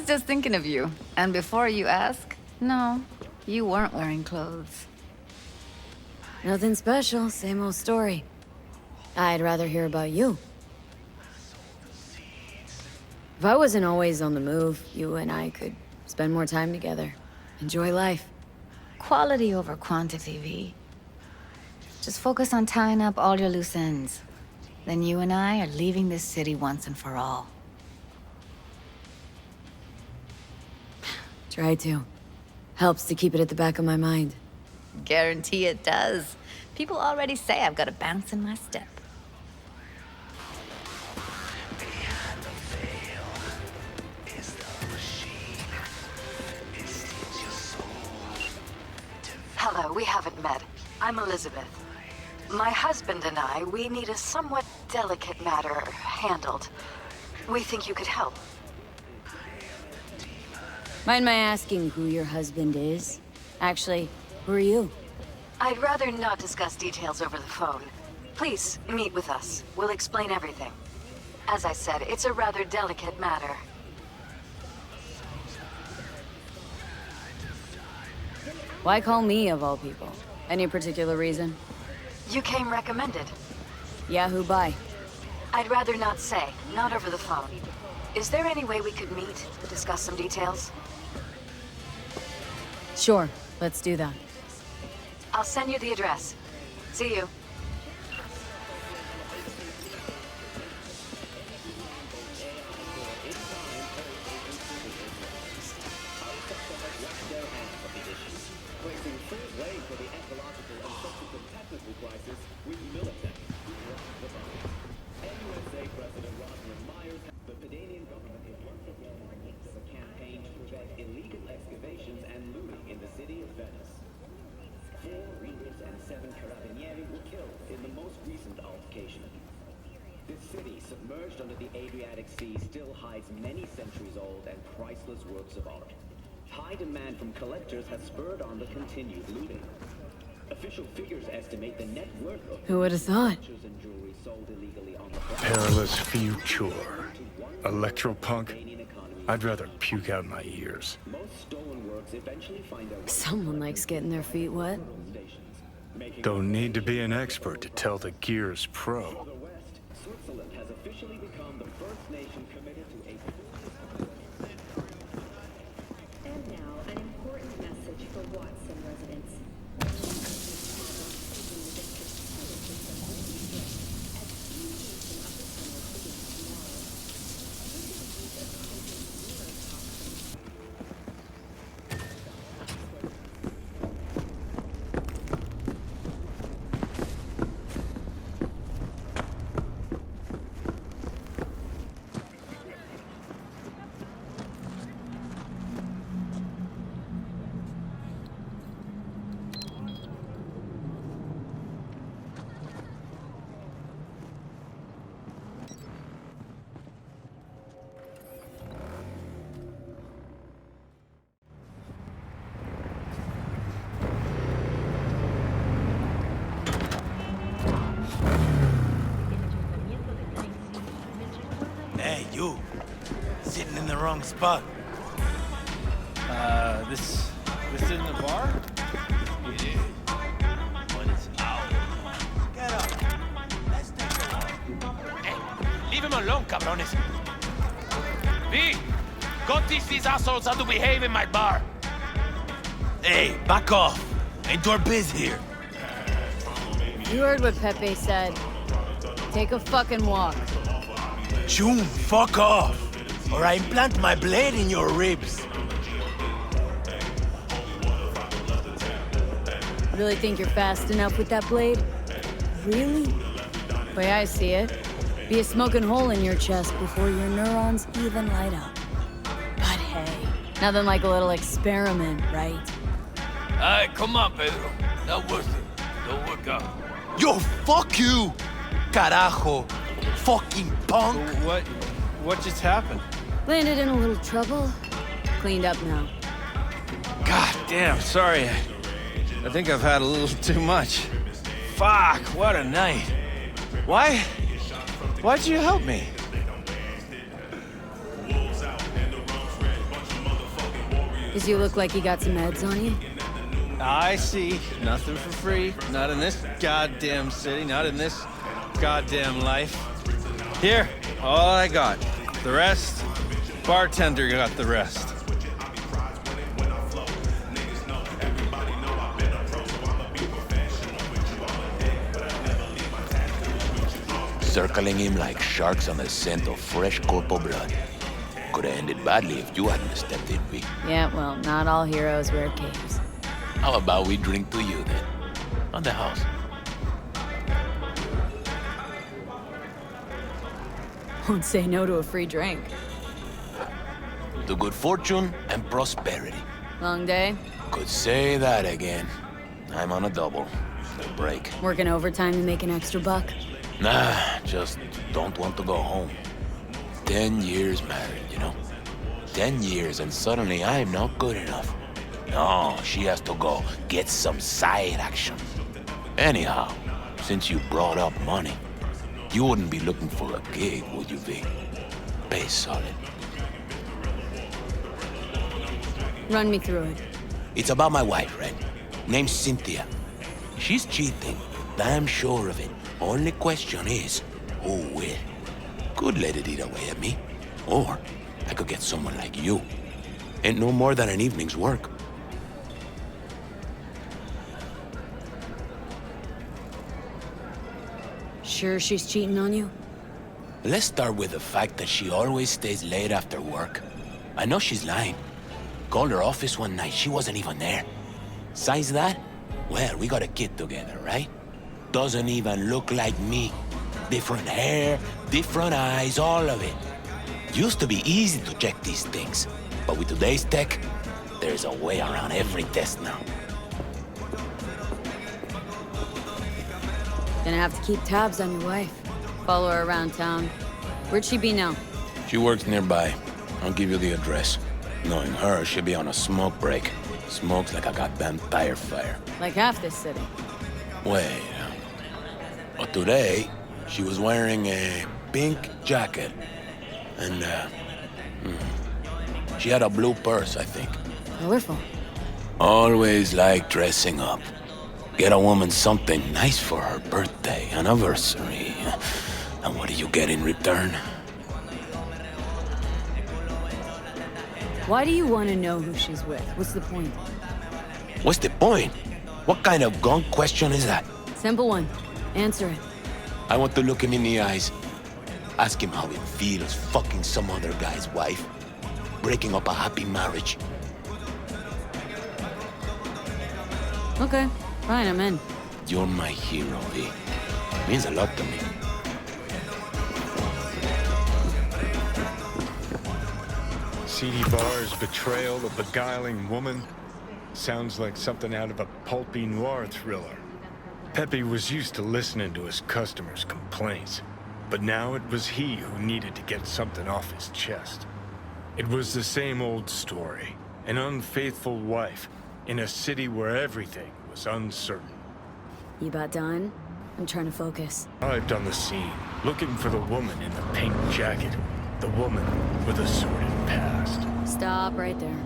was just thinking of you. And before you ask, no, you weren't wearing clothes. Nothing special, same old story. I'd rather hear about you. If I wasn't always on the move, you and I could spend more time together. Enjoy life. Quality over quantity, V. Just focus on tying up all your loose ends. Then you and I are leaving this city once and for all. Try to. Helps to keep it at the back of my mind. Guarantee it does. People already say I've got a bounce in my step. Hello, we haven't met. I'm Elizabeth. My husband and I, we need a somewhat delicate matter handled. We think you could help. Mind my asking who your husband is? Actually, who are you? I'd rather not discuss details over the phone. Please, meet with us. We'll explain everything. As I said, it's a rather delicate matter. Why call me, of all people? Any particular reason? You came recommended. Yeah, who by? I'd rather not say, not over the phone. Is there any way we could meet, discuss some details? Sure, let's do that. I'll send you the address. See you. Submerged under the Adriatic Sea still hides many centuries-old and priceless works of art. High demand from collectors has spurred on the continued looting. Official figures estimate the net worth of Who would have thought? and jewelry sold illegally on the Perilous future. Electropunk? I'd rather puke out my ears. most stolen works eventually find their way Someone likes getting their feet wet. to stations. Making Don't need to be an expert to tell the Gear's pro. the West, Switzerland has officially become the first nation committed to a And now, an important message for Watson residents. Hey, you. Sitting in the wrong spot. This isn't a bar? It is. But it's ours. Get up. Let's take a walk. Hey, leave him alone, cabrones. V, go teach these assholes how to behave in my bar. Hey, back off. Ain't our biz here. You heard what Pepe said. Take a fucking walk. June, fuck off. Or I implant my blade in your ribs. Really think you're fast enough with that blade? Really? Way I see it, be a smoking hole in your chest before your neurons even light up. But hey, nothing like a little experiment, right? Alright, come on, Pedro. Not worth it. Don't work out. Yo, fuck you! Carajo. Fucking punk! What just happened? Landed in a little trouble. Cleaned up now. God damn, sorry. I think I've had a little too much. Fuck, what a night. Why'd you help me? Does you look like you got some meds on you? I see. Nothing for free. Not in this goddamn city. Not in this goddamn life. Here, all I got. The rest, bartender got the rest. Circling him like sharks on the scent of fresh corpo blood. Could have ended badly if you hadn't stepped in, V. Yeah, well, not all heroes wear capes. How about we drink to you then? On the house. Won't say no to a free drink. To good fortune and prosperity. Long day? Could say that again. I'm on a double. No break. Working overtime to make an extra buck? Nah, just don't want to go home. 10 years married, you know? 10 years and suddenly I'm not good enough. No, she has to go get some side action. Anyhow, since you brought up money, you wouldn't be looking for a gig, would you be? Pay solid. Run me through it. It's about my wife, Red. Name's Cynthia. She's cheating. Damn sure of it. Only question is, who will? Could let it eat away at me. Or I could get someone like you. Ain't no more than an evening's work. Sure she's cheating on you? Let's start with the fact that she always stays late after work. I know she's lying. Called her office one night, she wasn't even there. Besides that, well, we got a kid together, right? Doesn't even look like me. Different hair, different eyes, all of it. Used to be easy to check these things, but with today's tech, there's a way around every test now. Gonna have to keep tabs on your wife. Follow her around town. Where'd she be now? She works nearby. I'll give you the address. Knowing her, she'll be on a smoke break. Smokes like a goddamn tire fire. Like half this city. Wait. But today, she was wearing a pink jacket. And, she had a blue purse, I think. Colorful. Always like dressing up. Get a woman something nice for her birthday, anniversary. And what do you get in return? Why do you want to know who she's with? What's the point? What's the point? What kind of gone question is that? Simple one. Answer it. I want to look him in the eyes. Ask him how it feels fucking some other guy's wife. Breaking up a happy marriage. Okay. Fine, I'm in. You're my hero, V. Means a lot to me. CD Bar's betrayal of beguiling woman sounds like something out of a pulpy noir thriller. Pepe was used to listening to his customers' complaints, but now it was he who needed to get something off his chest. It was the same old story. An unfaithful wife in a city where everything was uncertain. You about done? I'm trying to focus. Arrived on the scene, looking for the woman in the pink jacket. The woman with a sordid past. Stop right there.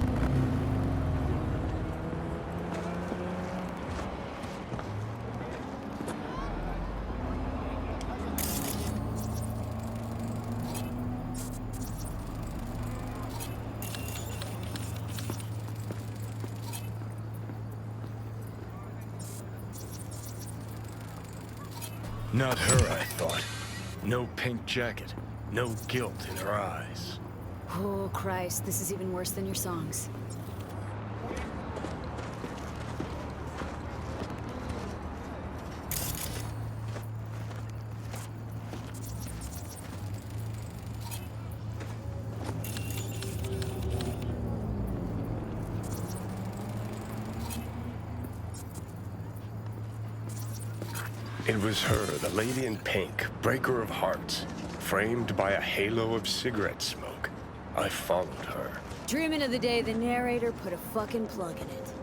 Not her, I thought. No pink jacket. No guilt in her eyes. Oh, Christ. This is even worse than your songs. It was her, the lady in pink, breaker of hearts, framed by a halo of cigarette smoke. I followed her. Dreaming of the day the narrator put a fucking plug in it.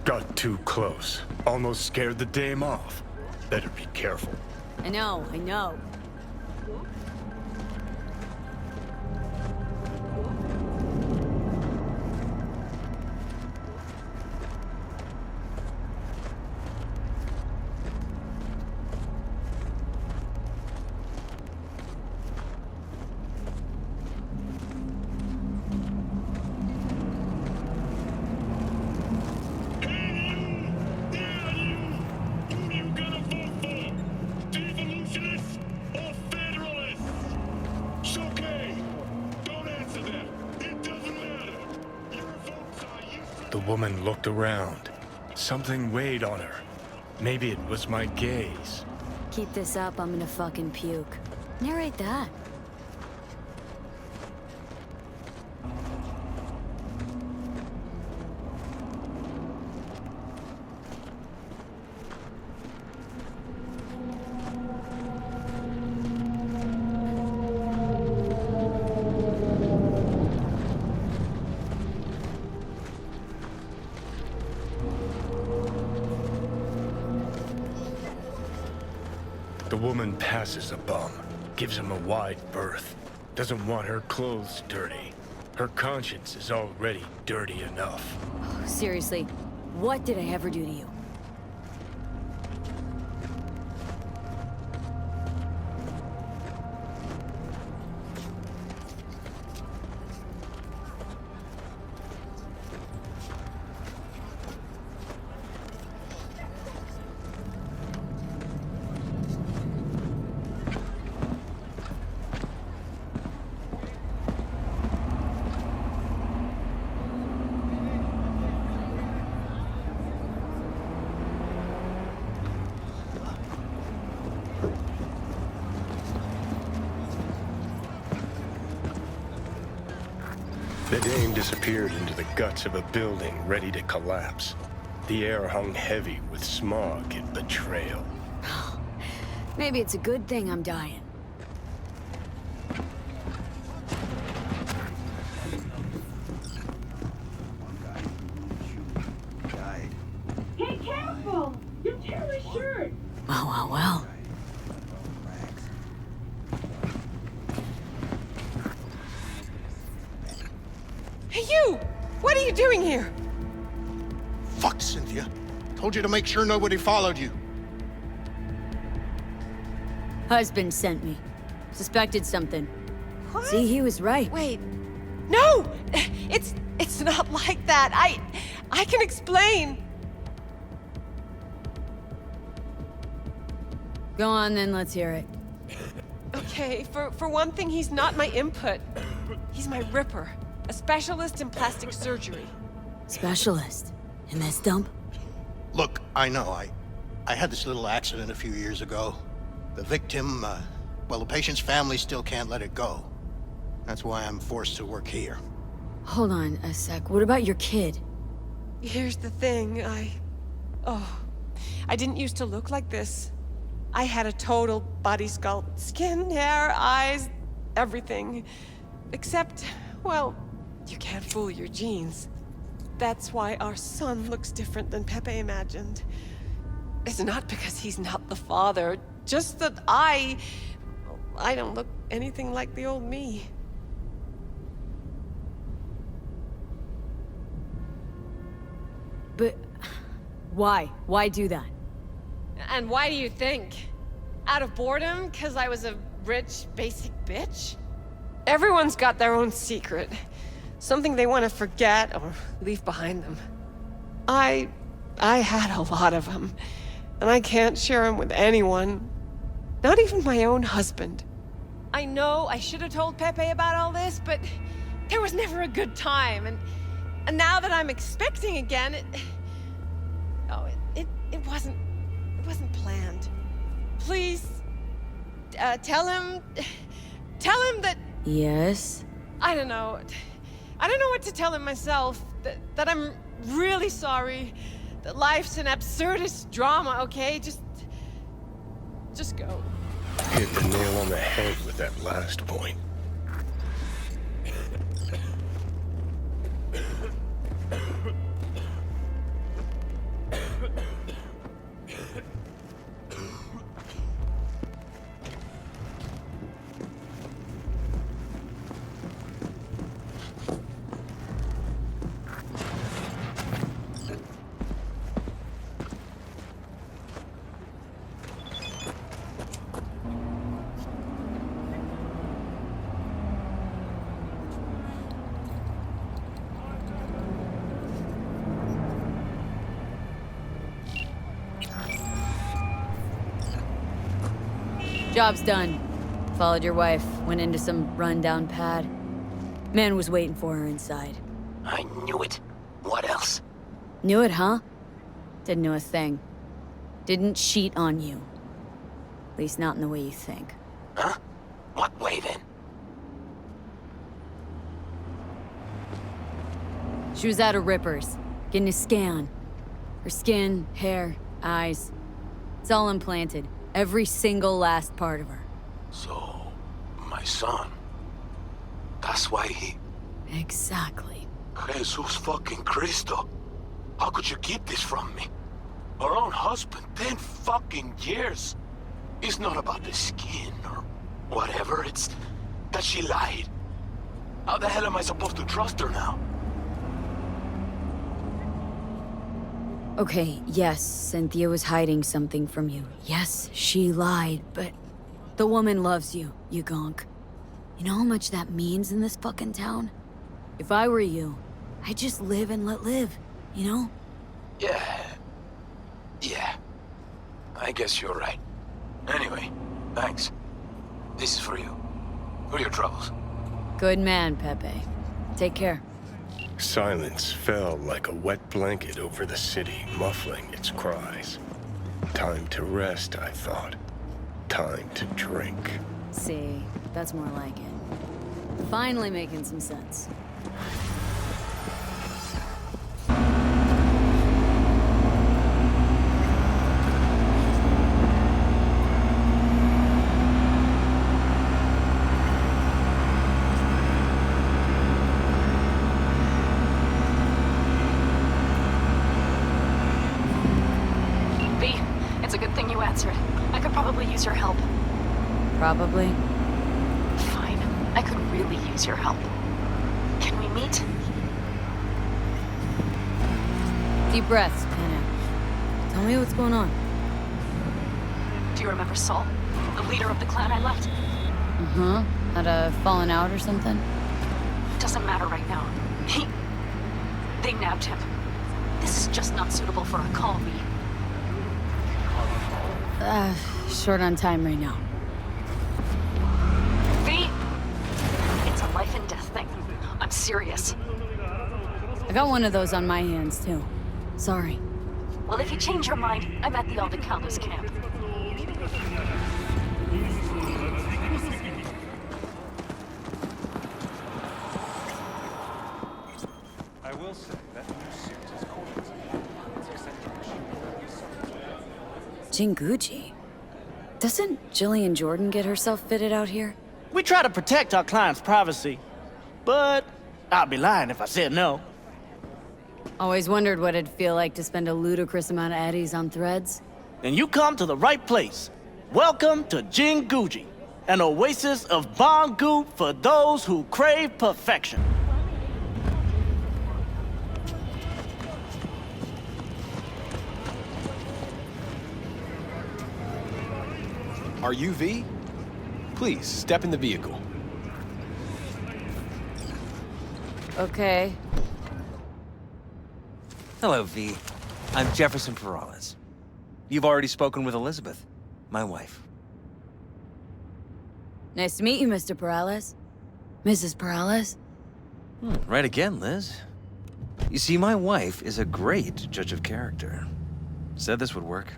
God Too close. Almost scared the dame off. Better be careful. I know. The woman looked around. Something weighed on her. Maybe it was my gaze. Keep this up, I'm gonna fucking puke. Narrate that. The woman passes a bum, gives him a wide berth. Doesn't want her clothes dirty. Her conscience is already dirty enough. Seriously, what did I ever do to you? The dame disappeared into the guts of a building ready to collapse. The air hung heavy with smog and betrayal. Maybe it's a good thing I'm dying. Hey, careful! You're tearing my shirt! Well. Hey, you! What are you doing here? Fuck, Cynthia. Told you to make sure nobody followed you. Husband sent me. Suspected something. What? See, he was right. Wait. No! It's not like that. I can explain. Go on then, let's hear it. Okay, for one thing, he's not my input. He's my ripper. A specialist in plastic surgery. Specialist? In this dump? Look, I know, I had this little accident a few years ago. The victim, well, the patient's family still can't let it go. That's why I'm forced to work here. Hold on a sec. What about your kid? Here's the thing, I didn't used to look like this. I had a total body sculpt. Skin, hair, eyes, everything. Except, well, you can't fool your genes. That's why our son looks different than Pepe imagined. It's not because he's not the father, just that I don't look anything like the old me. But why? Why do that? And why do you think? Out of boredom? 'Cause I was a rich, basic bitch? Everyone's got their own secret. Something they want to forget or leave behind them. I had a lot of them. And I can't share them with anyone. Not even my own husband. I know I should have told Pepe about all this, but there was never a good time. And now that I'm expecting again, it wasn't planned. Please, tell him that... Yes? I don't know what to tell him myself. That I'm really sorry. That life's an absurdist drama, okay? Just go. Hit the nail on the head with that last point. Job's done. Followed your wife, went into some rundown pad. Man was waiting for her inside. I knew it. What else? Knew it, huh? Didn't know a thing. Didn't cheat on you. At least not in the way you think. Huh? What way, then? She was at a Ripper's, getting a scan. Her skin, hair, eyes. It's all implanted. Every single last part of her. So, my son. That's why he... Exactly. Jesus fucking Cristo. How could you keep this from me? Our own husband, 10 fucking years. It's not about the skin or whatever, it's that she lied. How the hell am I supposed to trust her now? Okay, yes, Cynthia was hiding something from you. Yes, she lied, but the woman loves you, you gonk. You know how much that means in this fucking town? If I were you, I'd just live and let live, you know? Yeah. I guess you're right. Anyway, thanks. This is for you. For your troubles. Good man, Pepe. Take care. Silence fell like a wet blanket over the city, muffling its cries. Time to rest, I thought. Time to drink. See, that's more like it. Finally making some sense. It's a good thing you answered. I could probably use your help. Probably. Fine. I could really use your help. Can we meet? Deep breaths, Panna. Tell me what's going on. Do you remember Saul? The leader of the clan I left? Uh-huh. Had a fallen out or something? Doesn't matter right now. They nabbed him. This is just not suitable for a call, V. Short on time right now. V! It's a life and death thing. I'm serious. I got one of those on my hands, too. Sorry. Well, if you change your mind, I'm at the Aldecaldos camp. I will say that new suit is gorgeous. It's eccentric. Jinguji? Doesn't Jillian Jordan get herself fitted out here? We try to protect our clients' privacy, but I'd be lying if I said no. Always wondered what it'd feel like to spend a ludicrous amount of eddies on threads. Then you come to the right place. Welcome to Jinguji, an oasis of Bangu for those who crave perfection. Are you V? Please, step in the vehicle. Okay. Hello, V. I'm Jefferson Perales. You've already spoken with Elizabeth, my wife. Nice to meet you, Mr. Perales. Mrs. Perales? Right again, Liz. You see, my wife is a great judge of character. Said this would work.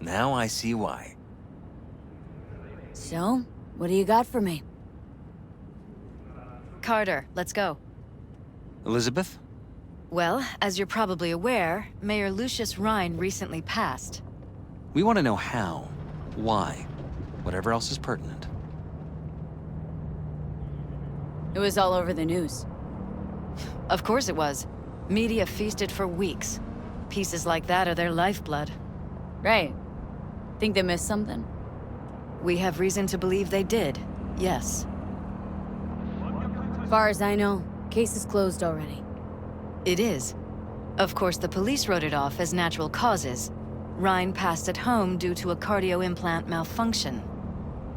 Now I see why. So, what do you got for me? Carter, let's go. Elizabeth? Well, as you're probably aware, Mayor Lucius Rhine recently passed. We want to know how, why, whatever else is pertinent. It was all over the news. Of course it was. Media feasted for weeks. Pieces like that are their lifeblood. Right. Think they missed something? We have reason to believe they did, yes. Far as I know, case is closed already. It is. Of course, the police wrote it off as natural causes. Rhine passed at home due to a cardio implant malfunction.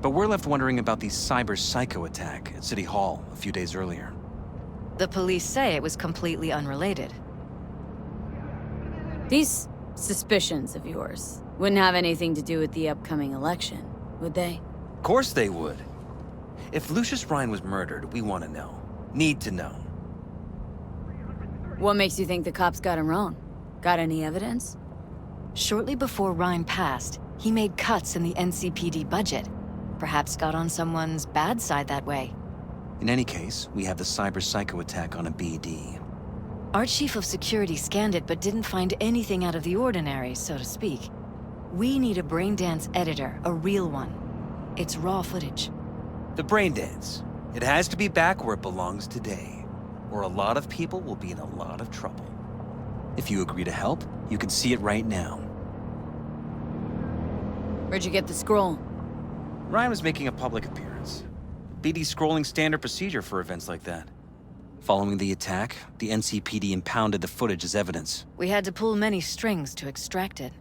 But we're left wondering about the cyber psycho attack at City Hall a few days earlier. The police say it was completely unrelated. These suspicions of yours wouldn't have anything to do with the upcoming election, would they? Of course they would. If Lucius Ryan was murdered, we want to know. Need to know. What makes you think the cops got him wrong? Got any evidence? Shortly before Ryan passed, he made cuts in the NCPD budget. Perhaps got on someone's bad side that way. In any case, we have the cyber psycho attack on a BD. Our chief of security scanned it but didn't find anything out of the ordinary, so to speak. We need a braindance editor, a real one. It's raw footage. The braindance. It has to be back where it belongs today, or a lot of people will be in a lot of trouble. If you agree to help, you can see it right now. Where'd you get the scroll? Ryan was making a public appearance. BD's scrolling standard procedure for events like that. Following the attack, the NCPD impounded the footage as evidence. We had to pull many strings to extract it.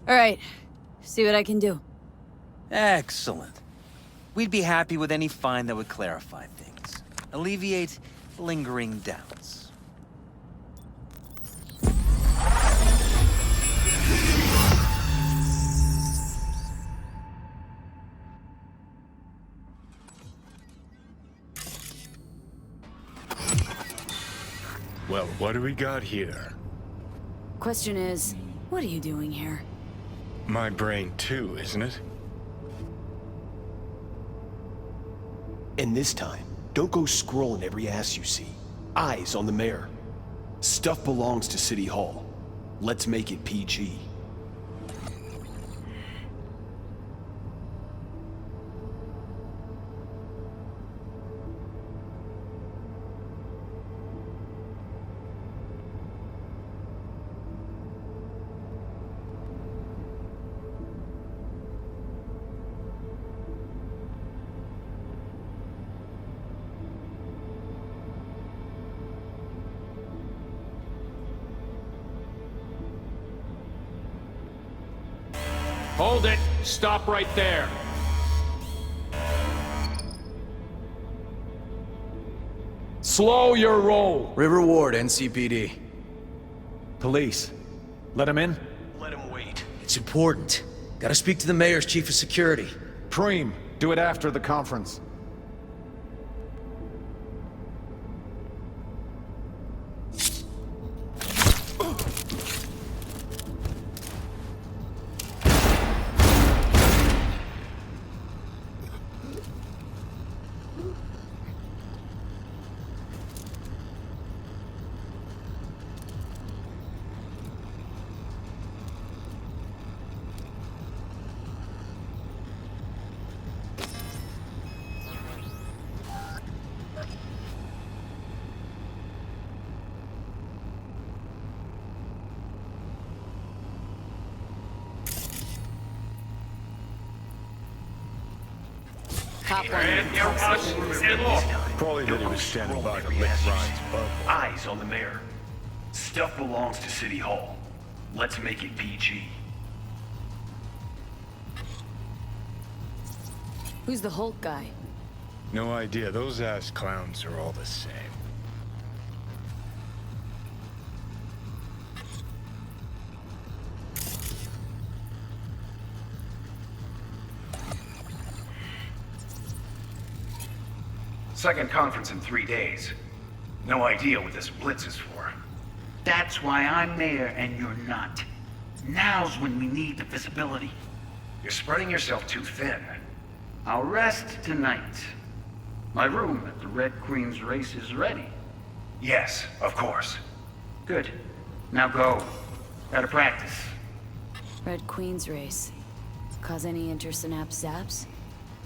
All right, see what I can do. Excellent. We'd be happy with any find that would clarify things, alleviate lingering doubts. Well, what do we got here? Question is, what are you doing here? My brain too, isn't it? And this time, don't go scrolling every ass you see. Eyes on the mayor. Stuff belongs to City Hall. Let's make it PG. Hold it! Stop right there! Slow your roll! River Ward, NCPD. Police. Let him in? Let him wait. It's important. Gotta speak to the mayor's chief of security. Preem, do it after the conference. Cop one. Probably that he was standing by to lick Ryan's bubble. Eyes on the mayor. Stuff belongs to City Hall. Let's make it PG. Who's the Hulk guy? No idea. Those ass clowns are all the same. Second conference in 3 days. No idea what this blitz is for. That's why I'm mayor and you're not. Now's when we need the visibility. You're spreading yourself too thin. I'll rest tonight. My room at the Red Queen's race is ready. Yes, of course. Good. Now go. Gotta practice. Red Queen's race. Cause any intersynapse zaps?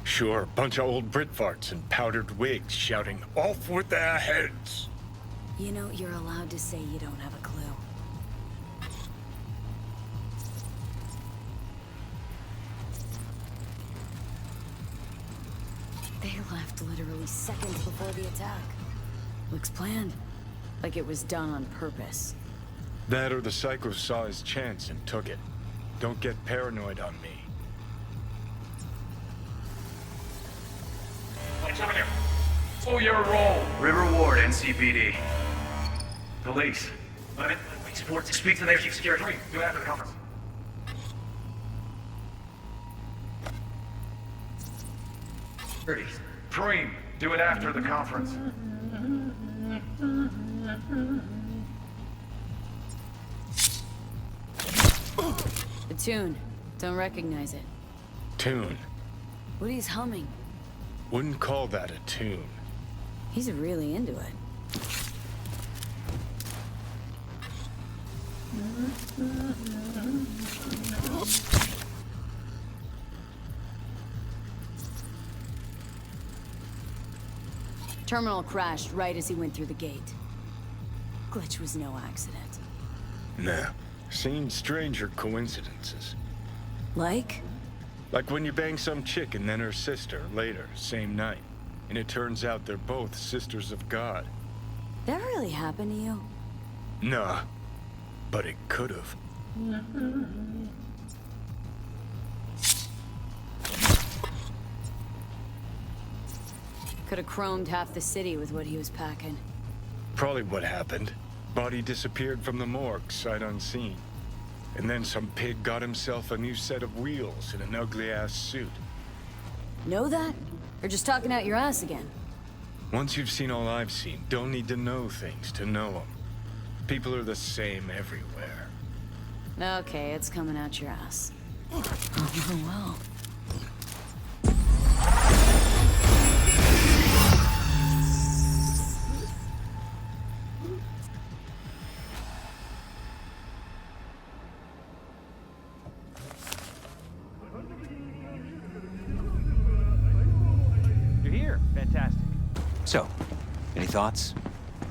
Sure, bunch of old Brit farts in powdered wigs shouting, "Off with their heads!" You know, you're allowed to say you don't have a clue. They left literally seconds before the attack. Looks planned. Like it was done on purpose. That or the psycho saw his chance and took it. Don't get paranoid on me. Lights over there. Slow your roll. River Ward, NCPD. Police. Let it. Sports. Speak to the mayor's chief security. Do it after the conference. Preem, do it after the conference. The tune. Don't recognize it. Tune. What he's humming. Wouldn't call that a tune. He's really into it. Terminal crashed right as he went through the gate. Glitch was no accident. Nah. Seen stranger coincidences. Like? Like when you bang some chick and then her sister later, same night. And it turns out they're both sisters of God. That really happened to you? Nah. But it could've. Could've chromed half the city with what he was packing. Probably what happened. Body disappeared from the morgue, sight unseen. And then some pig got himself a new set of wheels in an ugly-ass suit. Know that? Or just talking out your ass again? Once you've seen all I've seen, don't need to know things to know them. People are the same everywhere. Okay, it's coming out your ass. Oh, well. You're here. Fantastic. So, any thoughts?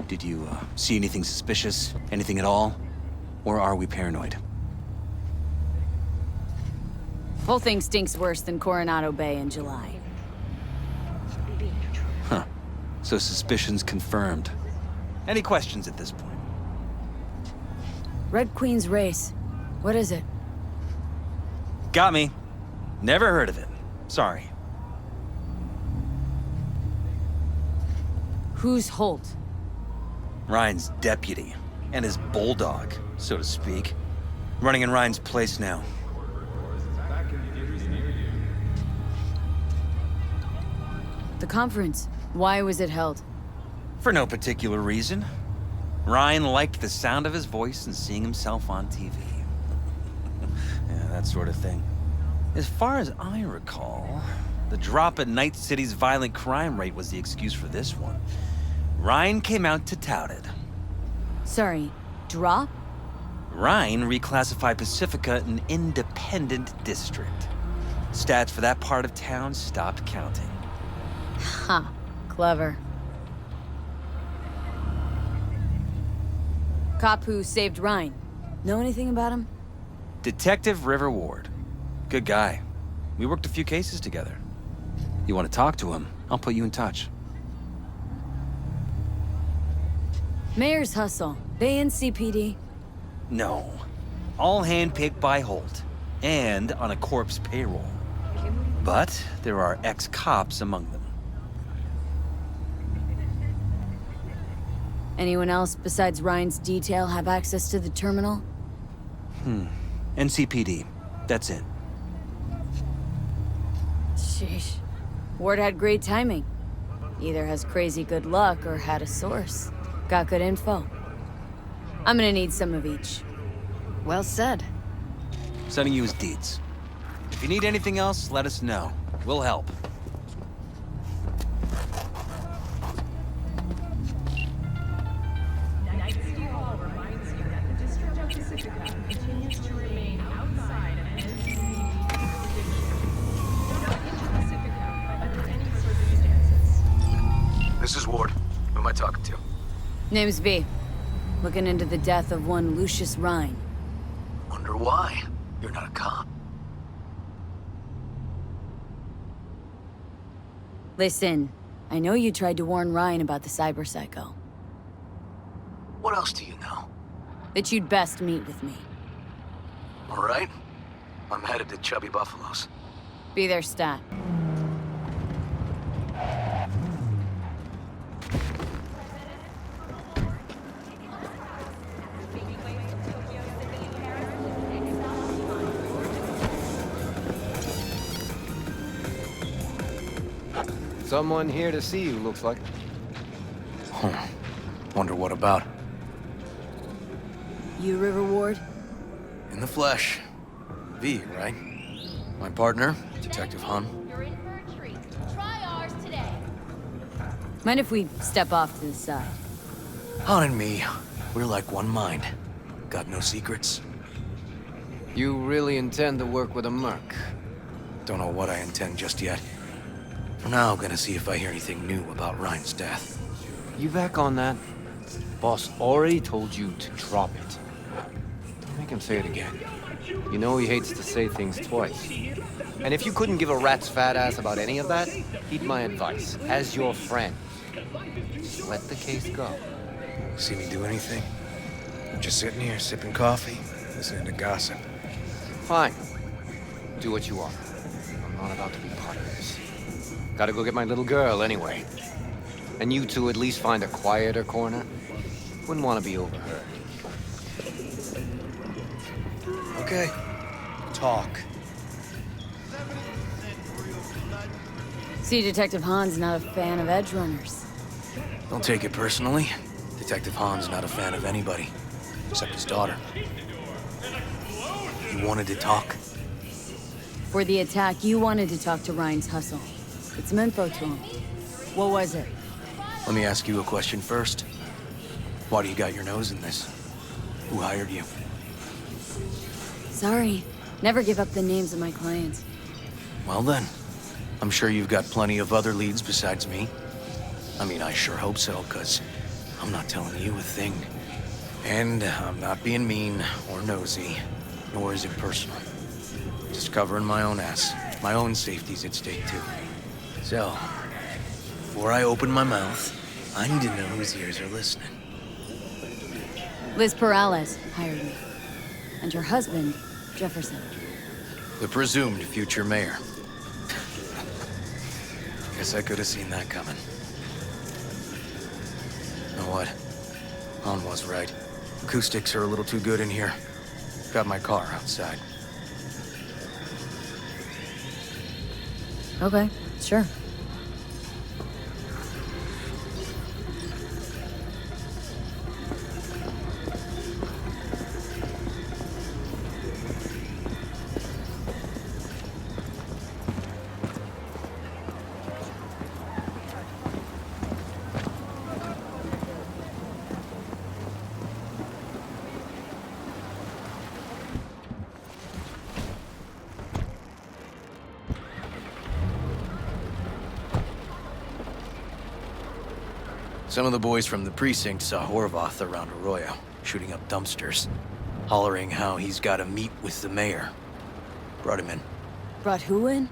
Did you see anything suspicious? Anything at all? Or are we paranoid? Whole thing stinks worse than Coronado Bay in July. Huh. So suspicions confirmed. Any questions at this point? Red Queen's race. What is it? Got me. Never heard of it. Sorry. Who's Holt? Ryan's deputy. And his bulldog, so to speak. Running in Ryan's place now. The conference. Why was it held? For no particular reason. Ryan liked the sound of his voice and seeing himself on TV. Yeah, that sort of thing. As far as I recall, the drop in Night City's violent crime rate was the excuse for this one. Ryan came out to tout it. Sorry, drop? Ryan reclassified Pacifica an independent district. Stats for that part of town stopped counting. Huh. Clever. Cop who saved Ryan. Know anything about him? Detective River Ward. Good guy. We worked a few cases together. You want to talk to him? I'll put you in touch. Mayor's hustle. They in CPD? No. All handpicked by Holt. And on a corpse payroll. But there are ex-cops among them. Anyone else besides Ryan's detail have access to the terminal? NCPD. That's it. Sheesh. Ward had great timing. Either has crazy good luck or had a source. Got good info. I'm gonna need some of each. Well said. Sending you his deeds. If you need anything else, let us know. We'll help. This is Ward. Who am I talking to? Name's V. Looking into the death of one Lucius Ryan. Wonder why? You're not a cop. Listen, I know you tried to warn Ryan about the cyber psycho. What else do you know? That you'd best meet with me. All right. I'm headed to Chubby Buffalo's. Be there, stat. Someone here to see you, looks like. Huh. Wonder what about? You River Ward? In the flesh. V, right? My partner, Detective Han. You're in for a treat. Try ours today. Mind if we step off to the side? Han and me, we're like one mind. Got no secrets. You really intend to work with a merc? Don't know what I intend just yet. For now, gonna see if I hear anything new about Ryan's death. You back on that? Boss already told you to drop it. Don't make him say it again. You know he hates to say things twice. And if you couldn't give a rat's fat ass about any of that, heed my advice. As your friend, just let the case go. See me do anything? I'm just sitting here, sipping coffee, listening to gossip. Fine. Do what you want. I'm not about to be part of this. Gotta go get my little girl anyway. And you two at least find a quieter corner. Wouldn't want to be overheard. Okay. Talk. See, Detective Han's not a fan of edge runners. Don't take it personally. Detective Han's not a fan of anybody, except his daughter. You wanted to talk? For the attack, you wanted to talk to Ryan's hustle. Get some info to him. What was it? Let me ask you a question first. Why do you got your nose in this? Who hired you? Sorry. Never give up the names of my clients. Well then, I'm sure you've got plenty of other leads besides me. I mean, I sure hope so, 'cause I'm not telling you a thing. And I'm not being mean or nosy, nor is it personal. Just covering my own ass. My own safety's at stake, too. So, before I open my mouth, I need to know whose ears are listening. Liz Perales hired me. And your husband, Jefferson. The presumed future mayor. Guess I could have seen that coming. You know what? Han was right. Acoustics are a little too good in here. Got my car outside. Okay, sure. Some of the boys from the precinct saw Horvath around Arroyo, shooting up dumpsters, hollering how he's got to meet with the mayor. Brought him in. Brought who in?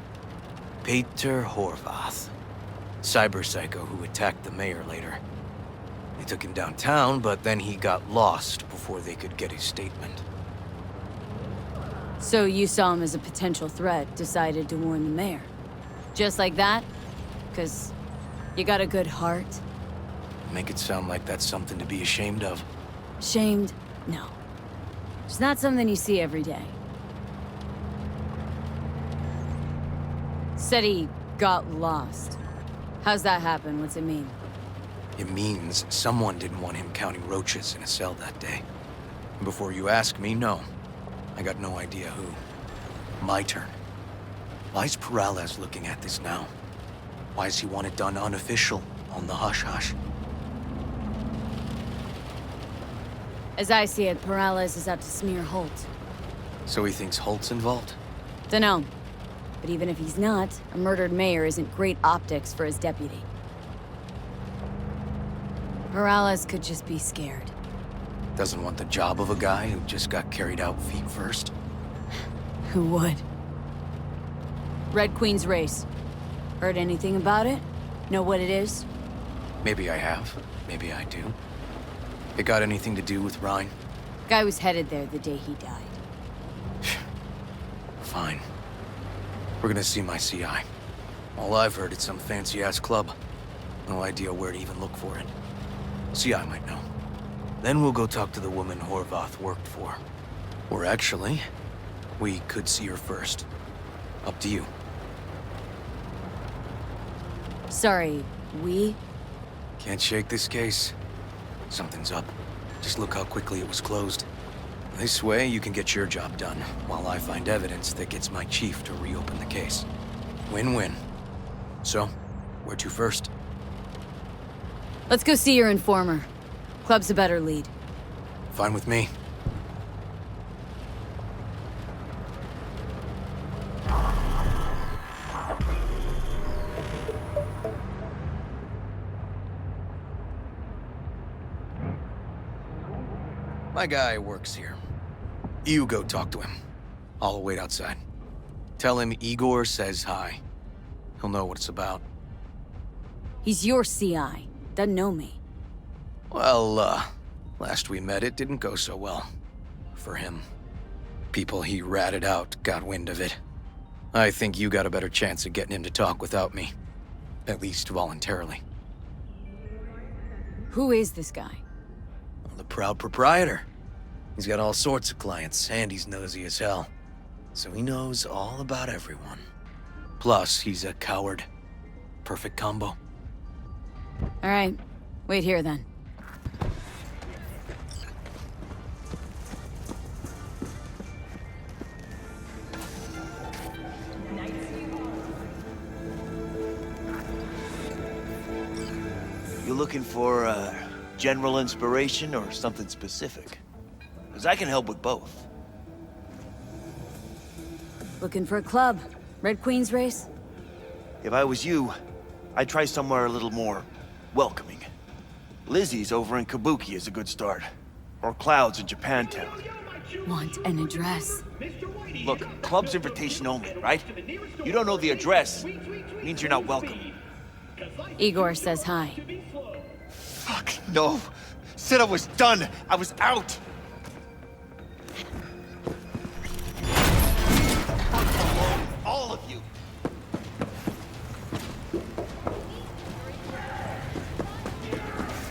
Peter Horvath. Cyber psycho who attacked the mayor later. They took him downtown, but then he got lost before they could get his statement. So you saw him as a potential threat, decided to warn the mayor. Just like that? 'Cause you got a good heart? Make it sound like that's something to be ashamed of. Shamed? No. It's not something you see every day. Said he got lost. How's that happen? What's it mean? It means someone didn't want him counting roaches in a cell that day. And before you ask me, no. I got no idea who. My turn. Why's Perales looking at this now? Why does he want it done unofficial, on the hush-hush? As I see it, Perales is out to smear Holt. So he thinks Holt's involved? Dunno. But even if he's not, a murdered mayor isn't great optics for his deputy. Perales could just be scared. Doesn't want the job of a guy who just got carried out feet first? Who would? Red Queen's race. Heard anything about it? Know what it is? Maybe I have. Maybe I do. It got anything to do with Ryan? Guy was headed there the day he died. Fine. We're gonna see my CI. All I've heard, it's some fancy-ass club. No idea where to even look for it. CI might know. Then we'll go talk to the woman Horvath worked for. Or actually, we could see her first. Up to you. Sorry, we? Can't shake this case. Something's up. Just look how quickly it was closed. This way, you can get your job done, while I find evidence that gets my chief to reopen the case. Win-win. So, where to first? Let's go see your informer. Club's a better lead. Fine with me. My guy works here. You go talk to him. I'll wait outside. Tell him Igor says hi. He'll know what it's about. He's your CI. Doesn't know me. Well, last we met, it didn't go so well. For him. People he ratted out got wind of it. I think you got a better chance of getting him to talk without me. At least voluntarily. Who is this guy? The proud proprietor. He's got all sorts of clients, and he's nosy as hell. So he knows all about everyone. Plus, he's a coward. Perfect combo. All right. Wait here, then. You looking for, general inspiration or something specific? Because I can help with both. Looking for a club? Red Queen's race? If I was you, I'd try somewhere a little more welcoming. Lizzie's over in Kabuki is a good start. Or Cloud's in Japantown. Want an address? Look, club's invitation only, right? You don't know the address, means you're not welcome. Igor says hi. Fuck, no. Said I was done. I was out. All of you.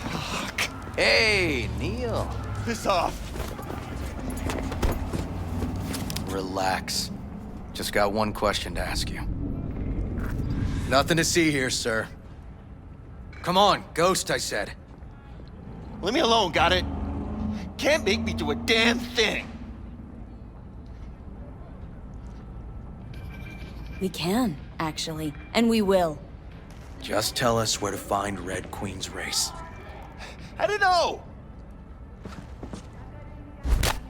Fuck. Hey, Neil. Piss off. Relax. Just got one question to ask you. Nothing to see here, sir. Come on, Ghost, I said. Leave me alone, got it? Can't make me do a damn thing. We can, actually. And we will. Just tell us where to find Red Queen's race. I don't know.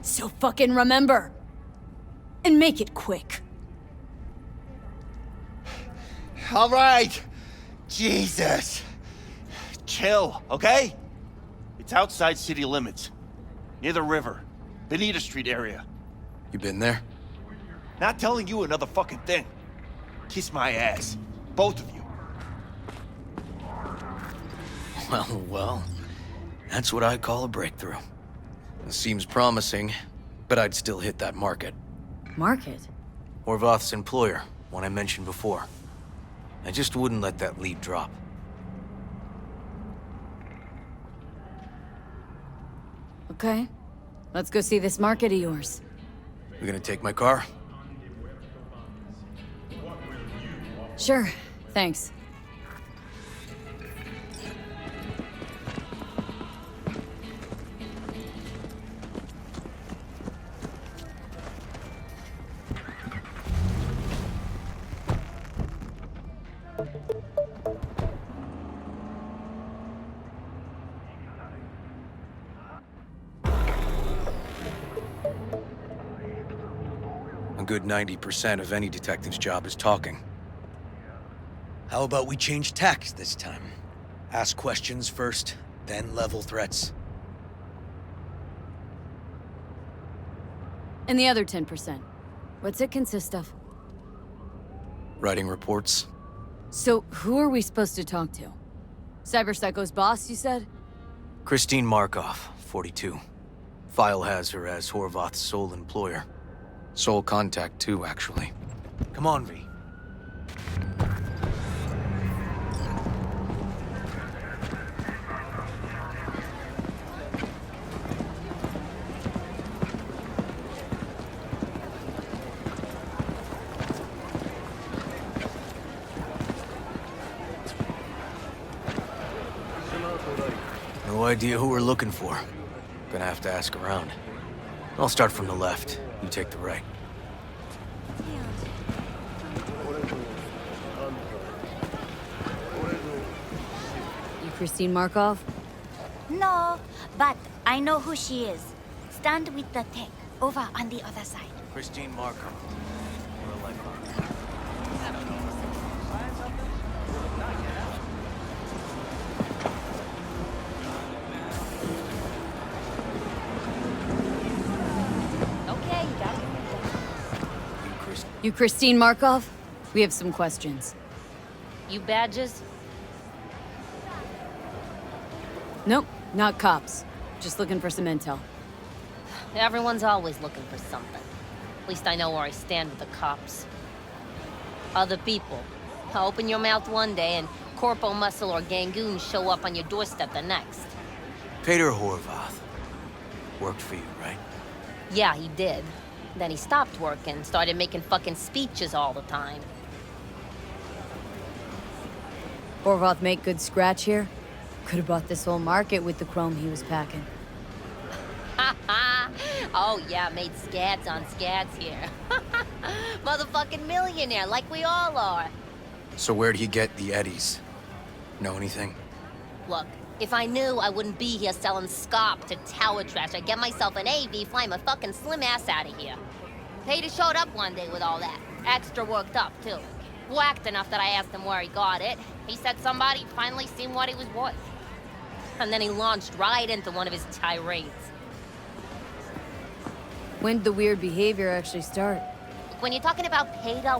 So fucking remember. And make it quick. All right. Jesus. Chill, okay? It's outside city limits. Near the river. Benita Street area. You been there? Not telling you another fucking thing. Kiss my ass. Both of you. Well. That's what I call a breakthrough. It seems promising, but I'd still hit that market. Market? Horvath's employer, one I mentioned before. I just wouldn't let that lead drop. Okay. Let's go see this market of yours. You gonna take my car? Sure. Thanks. A good 90% of any detective's job is talking. How about we change tacks this time? Ask questions first, then level threats. And the other 10%? What's it consist of? Writing reports. So, who are we supposed to talk to? Cyberpsycho's boss, you said? Christine Markov, 42. File has her as Horvath's sole employer. Sole contact, too, actually. Come on, V. No idea who we're looking for. Gonna have to ask around. I'll start from the left. You take the right. You Christine Markov? No, but I know who she is. Stand with the tech, over on the other side. Christine Markov. Okay, you got it. You Christine Markov? We have some questions. You badges? Nope, not cops. Just looking for some intel. Everyone's always looking for something. At least I know where I stand with the cops. Other people. Open your mouth one day and Corpo Muscle or Gangoon show up on your doorstep the next. Peter Horvath. Worked for you, right? Yeah, he did. Then he stopped working, started making fucking speeches all the time. Horvath make good scratch here? Could have bought this whole market with the chrome he was packing. Oh yeah, made scads on scads here. Motherfucking millionaire, like we all are. So where'd he get the eddies? Know anything? Look, if I knew, I wouldn't be here selling scop to tower trash. I'd get myself an AV, fly my fucking slim ass out of here. Peter showed up one day with all that. Extra worked up, too. Whacked enough that I asked him where he got it. He said somebody finally seen what he was worth. And then he launched right into one of his tirades. When did the weird behavior actually start? When you're talking about Peter,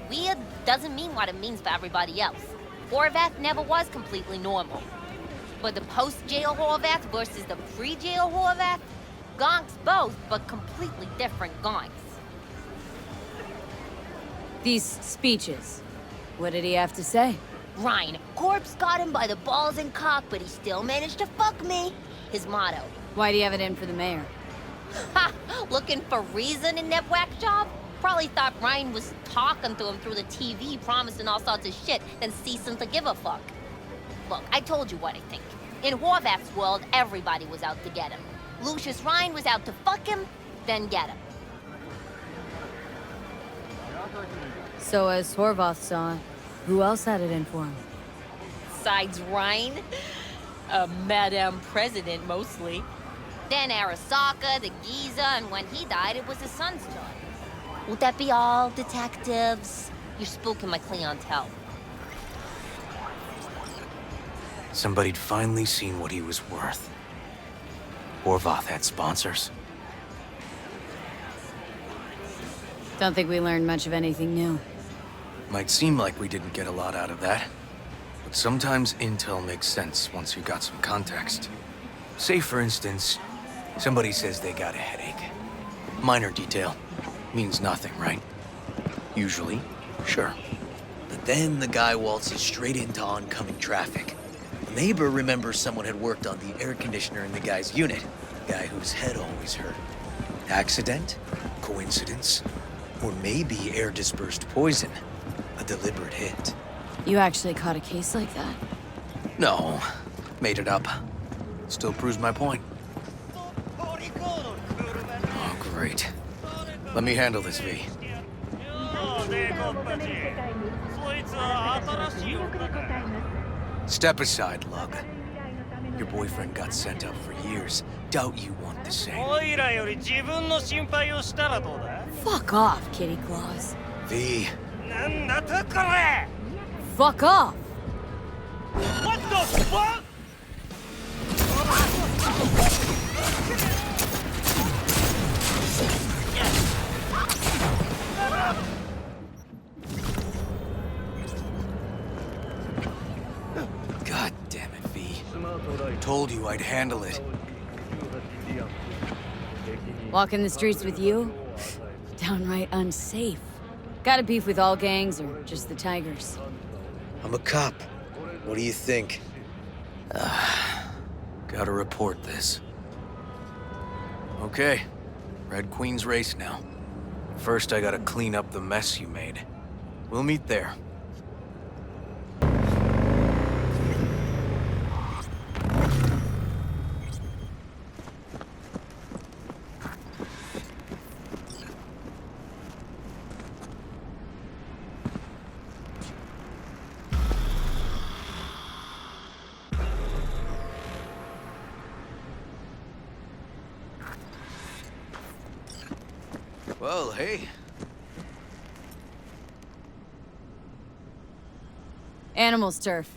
weird doesn't mean what it means for everybody else. Horvath never was completely normal. But the post-jail Horvath versus the pre-jail Horvath, gonks both, but completely different gonks. These speeches. What did he have to say? Ryan, Corpse got him by the balls and cock, but he still managed to fuck me. His motto. Why do you have it in for the mayor? Ha! Looking for reason in that whack job? Probably thought Ryan was talking to him through the TV, promising all sorts of shit, then ceasing to give a fuck. Look, I told you what I think. In Horvath's world, everybody was out to get him. Lucius Ryan was out to fuck him, then get him. So as Horvath saw it, who else had it in for him? Besides Ryan? Madame President, mostly. Then Arasaka, the Giza, and when he died, it was his son's turn. Would that be all, detectives? You're spooking my clientele. Somebody'd finally seen what he was worth. Horvath had sponsors. Don't think we learned much of anything new. Might seem like we didn't get a lot out of that. But sometimes intel makes sense once you got some context. Say, for instance, somebody says they got a headache. Minor detail. Means nothing, right? Usually, sure. But then the guy waltzes straight into oncoming traffic. A neighbor remembers someone had worked on the air conditioner in the guy's unit. The guy whose head always hurt. Accident? Coincidence? Or maybe air-dispersed poison. A deliberate hit. You actually caught a case like that? No. Made it up. Still proves my point. Oh, great. Let me handle this, V. Step aside, Lug. Your boyfriend got sent up for years. Doubt you want the same. Fuck off, Kitty Claus. V. Fuck off! What the fuck? God damn it, V. Told you I'd handle it. Walking the streets with you? Downright unsafe. Got a beef with all gangs or just the Tigers? I'm a cop. What do you think? Gotta report this. Okay. Red Queen's race now. First, I gotta clean up the mess you made. We'll meet there. Well, hey. Animals turf.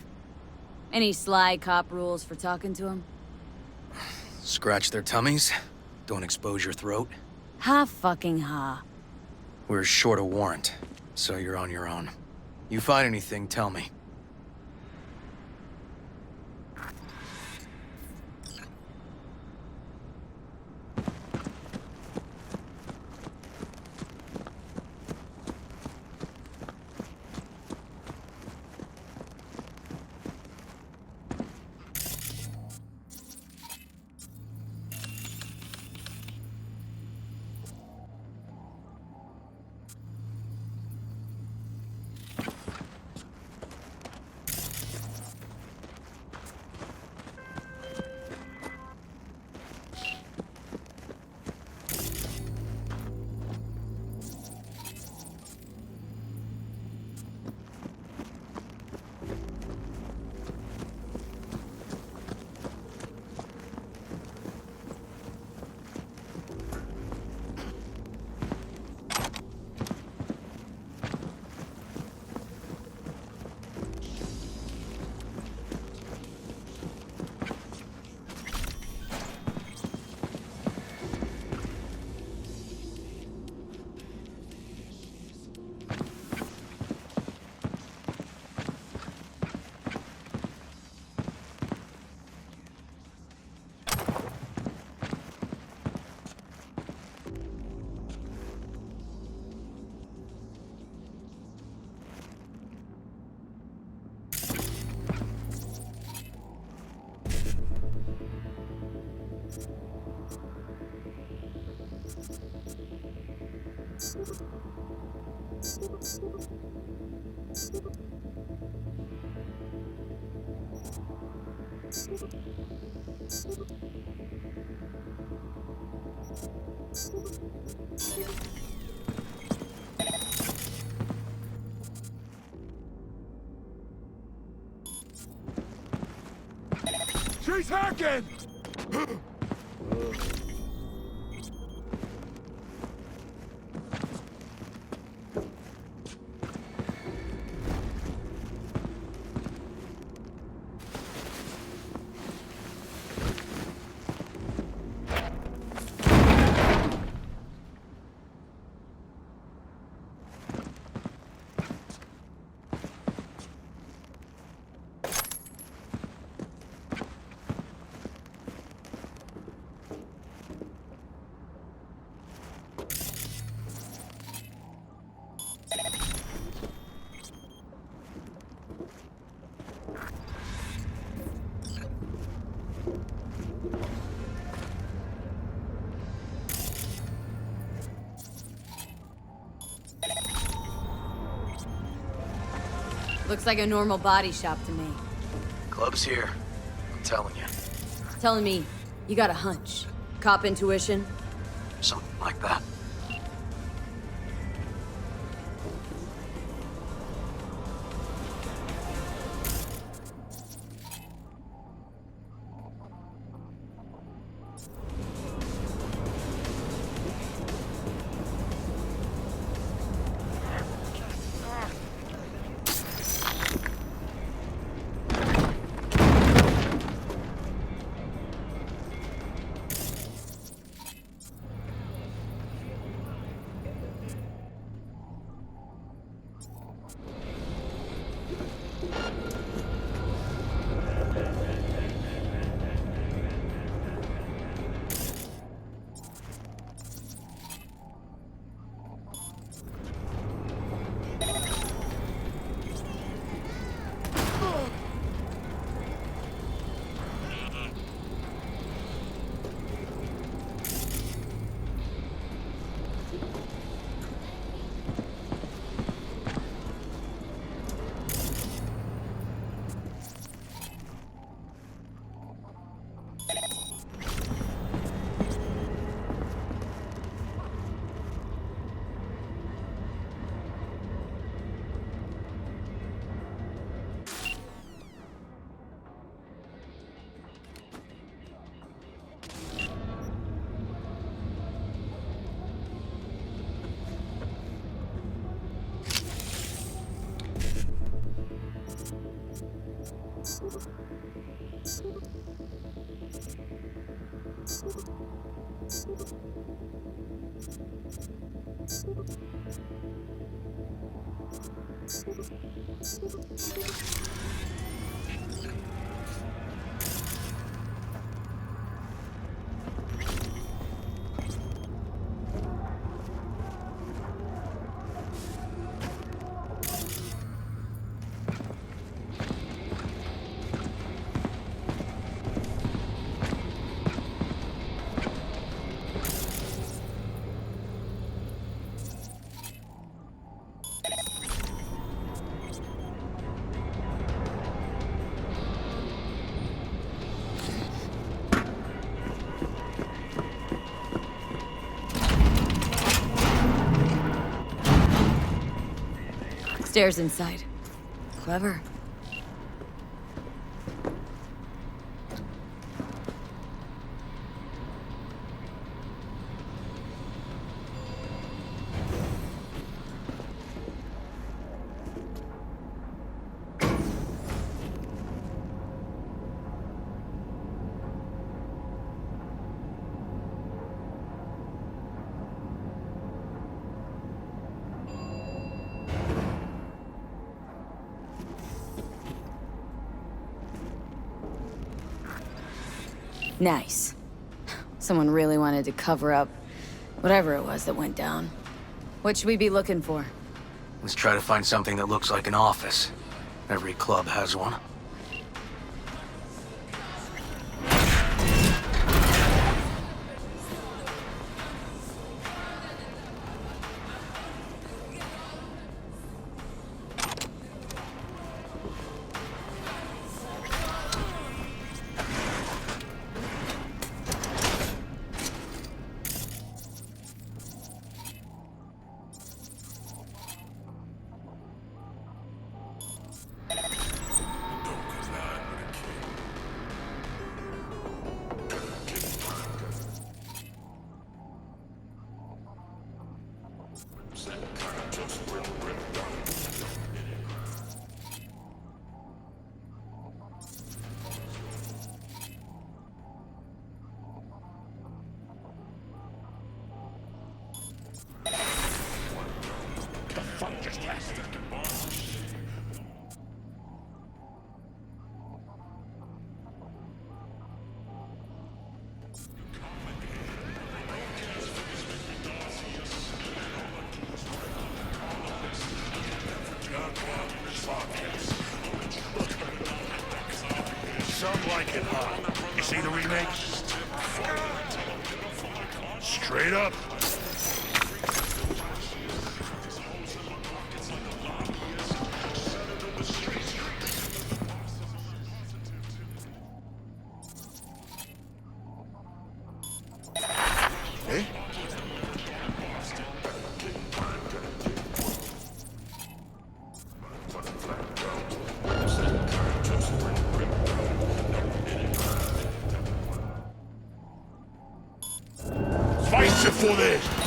Any sly cop rules for talking to him? Scratch their tummies. Don't expose your throat. Ha fucking ha. We're short a warrant, so you're on your own. You find anything, tell me. She's hacking! Looks like a normal body shop to me. Club's here. I'm telling you. Telling me you got a hunch. Cop intuition? Something like that. Stairs inside. Clever. Nice. Someone really wanted to cover up whatever it was that went down. What should we be looking for? Let's try to find something that looks like an office. Every club has one. Some like it hot. You see the remake? Straight up. Eh? Fight you for this!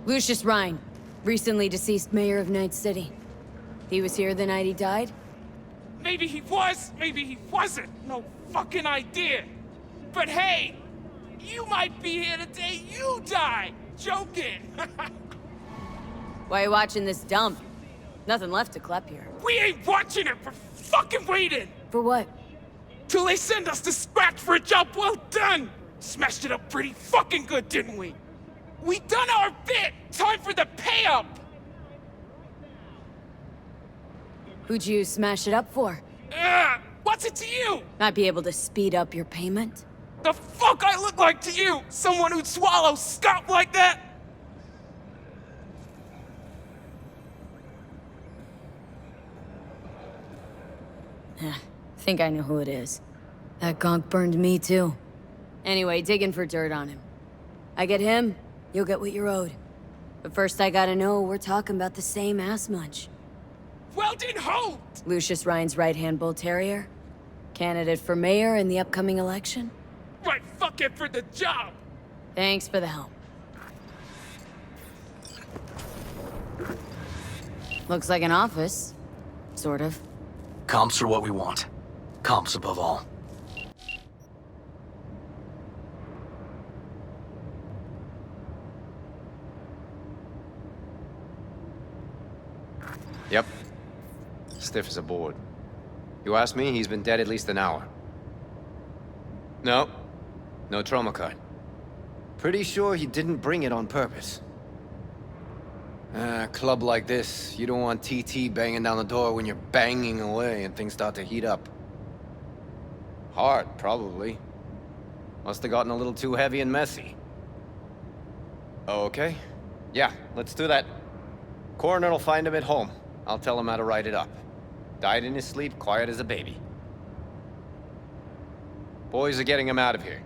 Lucius Rhine, recently deceased mayor of Night City. He was here the night he died? Maybe he was, maybe he wasn't. No fucking idea. But hey, you might be here the day you die. Joking. Why are you watching this dump? Nothing left to clep here. We ain't watching it, we're fucking waiting. For what? Till they send us the scratch for a job well done. Smashed it up pretty fucking good, didn't we? We done our bit! Time for the pay-up! Who'd you smash it up for? What's it to you? Might be able to speed up your payment? The fuck I look like to you? Someone who'd swallow scop like that? Think I know who it is. That gonk burned me too. Anyway, digging for dirt on him. I get him, you'll get what you're owed. But first I gotta know we're talking about the same ass munch. Weldon Holt! Lucius Ryan's right-hand bull terrier? Candidate for mayor in the upcoming election? Right fucking for the job! Thanks for the help. Looks like an office. Sort of. Comps are what we want. Comps above all. Yep. Stiff as a board. You ask me, he's been dead at least an hour. No. No trauma card. Pretty sure he didn't bring it on purpose. A club like this, you don't want TT banging down the door when you're banging away and things start to heat up. Hard, probably. Must have gotten a little too heavy and messy. Okay. Yeah, let's do that. Coroner will find him at home. I'll tell him how to write it up. Died in his sleep, quiet as a baby. Boys are getting him out of here.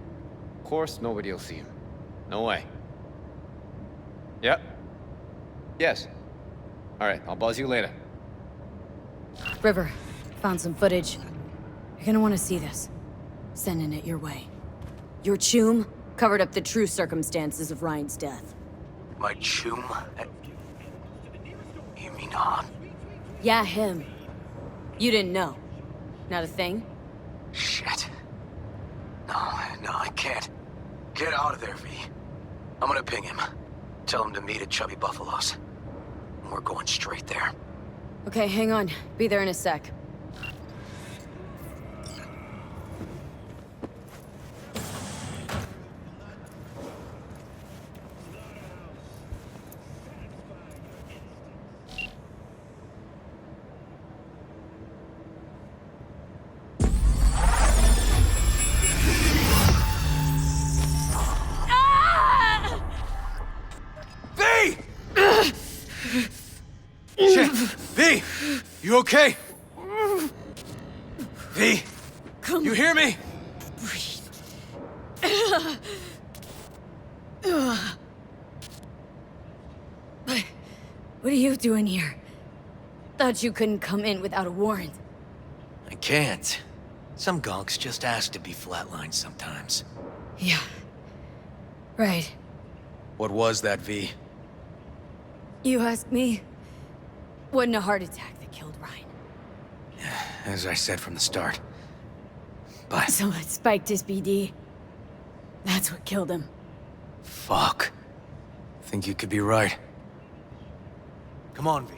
Of course, nobody will see him. No way. Yep. Yes. All right, I'll buzz you later. River, found some footage. You're gonna want to see this. Sending it your way. Your chum covered up the true circumstances of Ryan's death. My chum? You mean Han? Yeah, him. You didn't know. Not a thing? Shit. No, I can't. Get out of there, V. I'm gonna ping him. Tell him to meet at Chubby Buffalo's. We're going straight there. Okay, hang on. Be there in a sec. Shit! V! You okay? V! You hear me? What are you doing here? Thought you couldn't come in without a warrant. I can't. Some gonks just ask to be flatlined sometimes. Yeah. Right. What was that, V? You ask me? Wasn't a heart attack that killed Ryan. As I said from the start. But... So it spiked his BD. That's what killed him. Fuck. Think you could be right. Come on, V.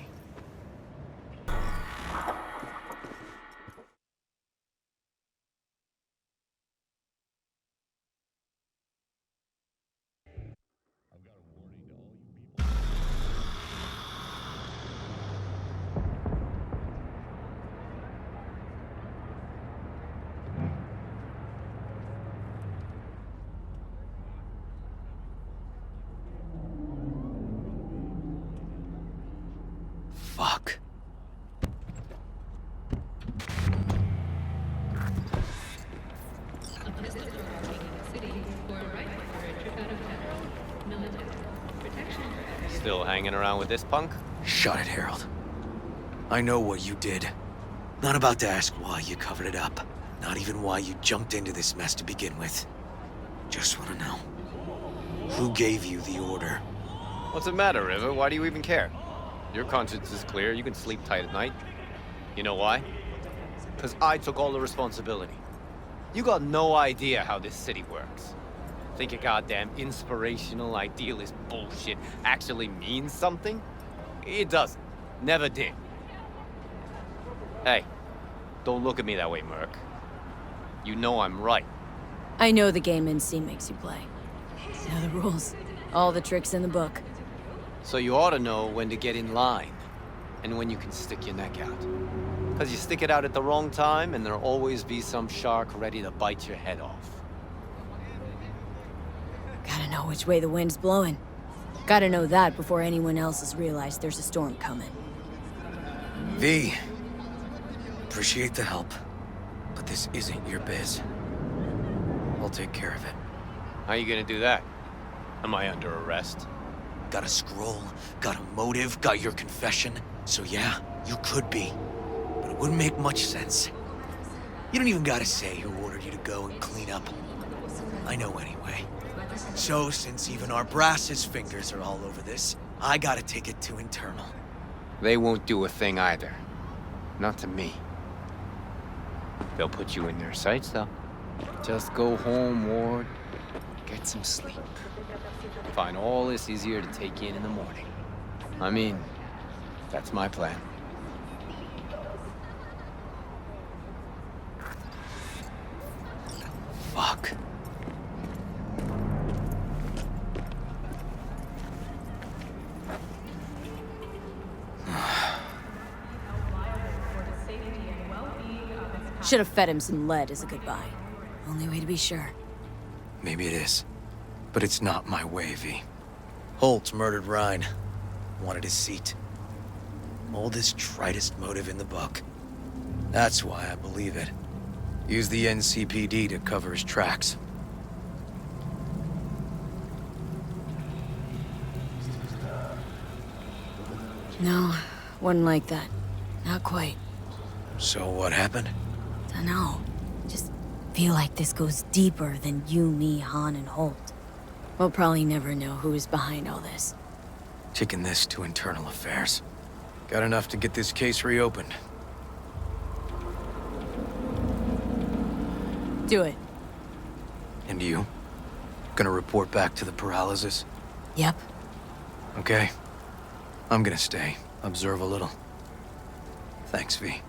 Fuck. Still hanging around with this punk? Shut it, Harold. I know what you did. Not about to ask why you covered it up. Not even why you jumped into this mess to begin with. Just want to know. Who gave you the order? What's the matter, River? Why do you even care? Your conscience is clear. You can sleep tight at night. You know why? Because I took all the responsibility. You got no idea how this city works. Think your goddamn inspirational, idealist bullshit actually means something? It doesn't. Never did. Hey, don't look at me that way, Merc. You know I'm right. I know the game NC makes you play. Know the rules. All the tricks in the book. So you ought to know when to get in line, and when you can stick your neck out. Because you stick it out at the wrong time, and there'll always be some shark ready to bite your head off. Gotta know which way the wind's blowing. Gotta know that before anyone else has realized there's a storm coming. V, appreciate the help, but this isn't your biz. I'll take care of it. How you gonna do that? Am I under arrest? Got a scroll, got a motive, got your confession. So yeah, you could be. But it wouldn't make much sense. You don't even gotta say who ordered you to go and clean up. I know anyway. So since even our brass's fingers are all over this, I gotta take it to internal. They won't do a thing either. Not to me. They'll put you in their sights, though. Just go home, Ward. Get some sleep. Find all this easier to take in the morning. I mean, that's my plan. Fuck. Should have fed him some lead as a goodbye. Only way to be sure. Maybe it is. But it's not my way, V. Holt murdered Ryan. Wanted his seat. Oldest, tritest motive in the book. That's why I believe it. Use the NCPD to cover his tracks. No, wasn't like that. Not quite. So what happened? Dunno. Just feel like this goes deeper than you, me, Han, and Holt. We'll probably never know who is behind all this. Taking this to internal affairs. Got enough to get this case reopened. Do it. And you? Gonna report back to the paralysis? Yep. Okay. I'm gonna stay. Observe a little. Thanks, V.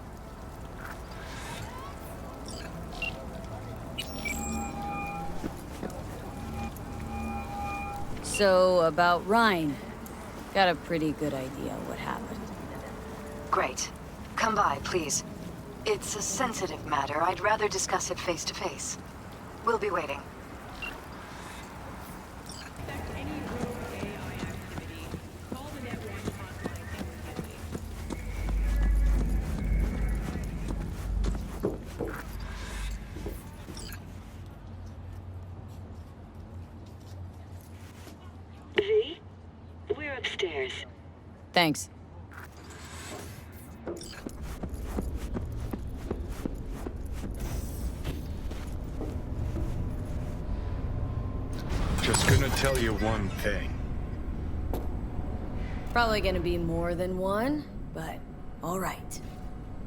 So, about Ryan. Got a pretty good idea what happened. Great. Come by, please. It's a sensitive matter. I'd rather discuss it face to face. We'll be waiting. V? We're upstairs. Thanks. Just gonna tell you one thing. Probably gonna be more than one, but alright.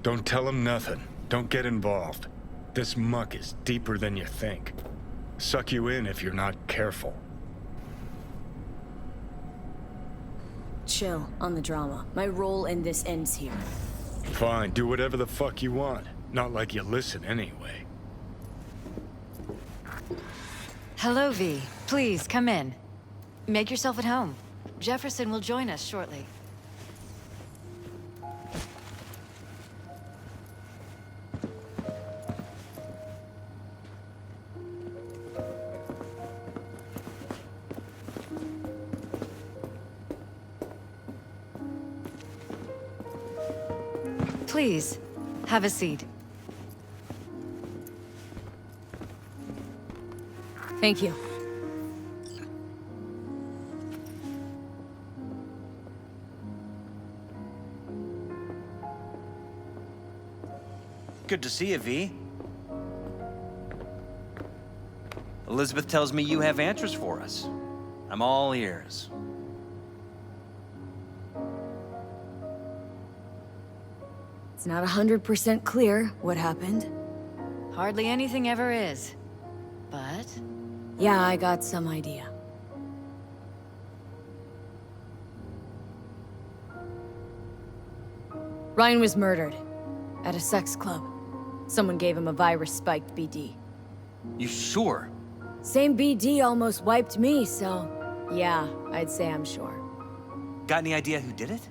Don't tell him nothing. Don't get involved. This muck is deeper than you think. Suck you in if you're not careful. Chill on the drama. My role in this ends here. Fine, do whatever the fuck you want. Not like you listen anyway. Hello, V. Please, come in. Make yourself at home. Jefferson will join us shortly. Please, have a seat. Thank you. Good to see you, V. Elizabeth tells me you have answers for us. I'm all ears. It's not 100% clear what happened. Hardly anything ever is. But... yeah, I got some idea. Ryan was murdered. At a sex club. Someone gave him a virus-spiked BD. You sure? Same BD almost wiped me, so... Yeah, I'd say I'm sure. Got any idea who did it?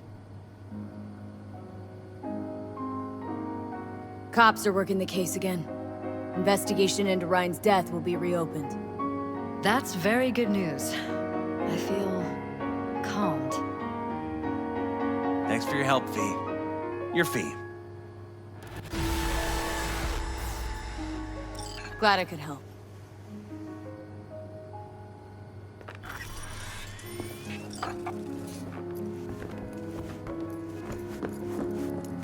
Cops are working the case again. Investigation into Ryan's death will be reopened. That's very good news. I feel calmed. Thanks for your help, V. Your fee. Glad I could help.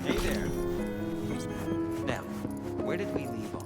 Hey there. Now, where did we leave off?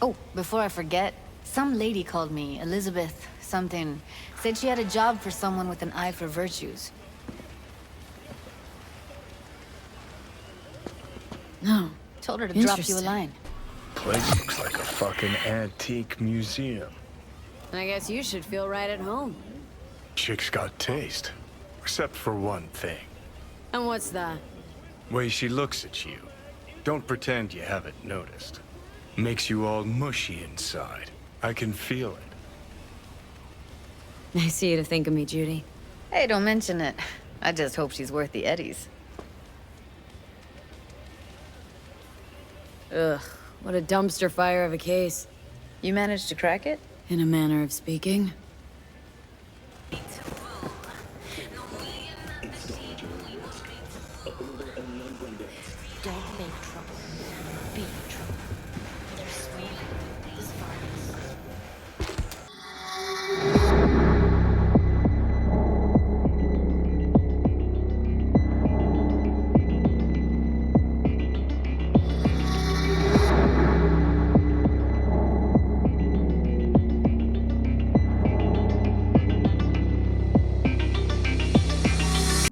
Oh, before I forget, some lady called me, Elizabeth something. Said she had a job for someone with an eye for virtues. No. Told her to drop you a line. Place looks like a fucking antique museum. I guess you should feel right at home. Chick's got taste. Except for one thing. And what's that? Way she looks at you. Don't pretend you haven't noticed. Makes you all mushy inside. I can feel it. Nice of you to think of me, Judy. Hey, don't mention it. I just hope she's worth the eddies. Ugh, what a dumpster fire of a case. You managed to crack it? In a manner of speaking. Don't make trouble. Be trouble. They're sweet.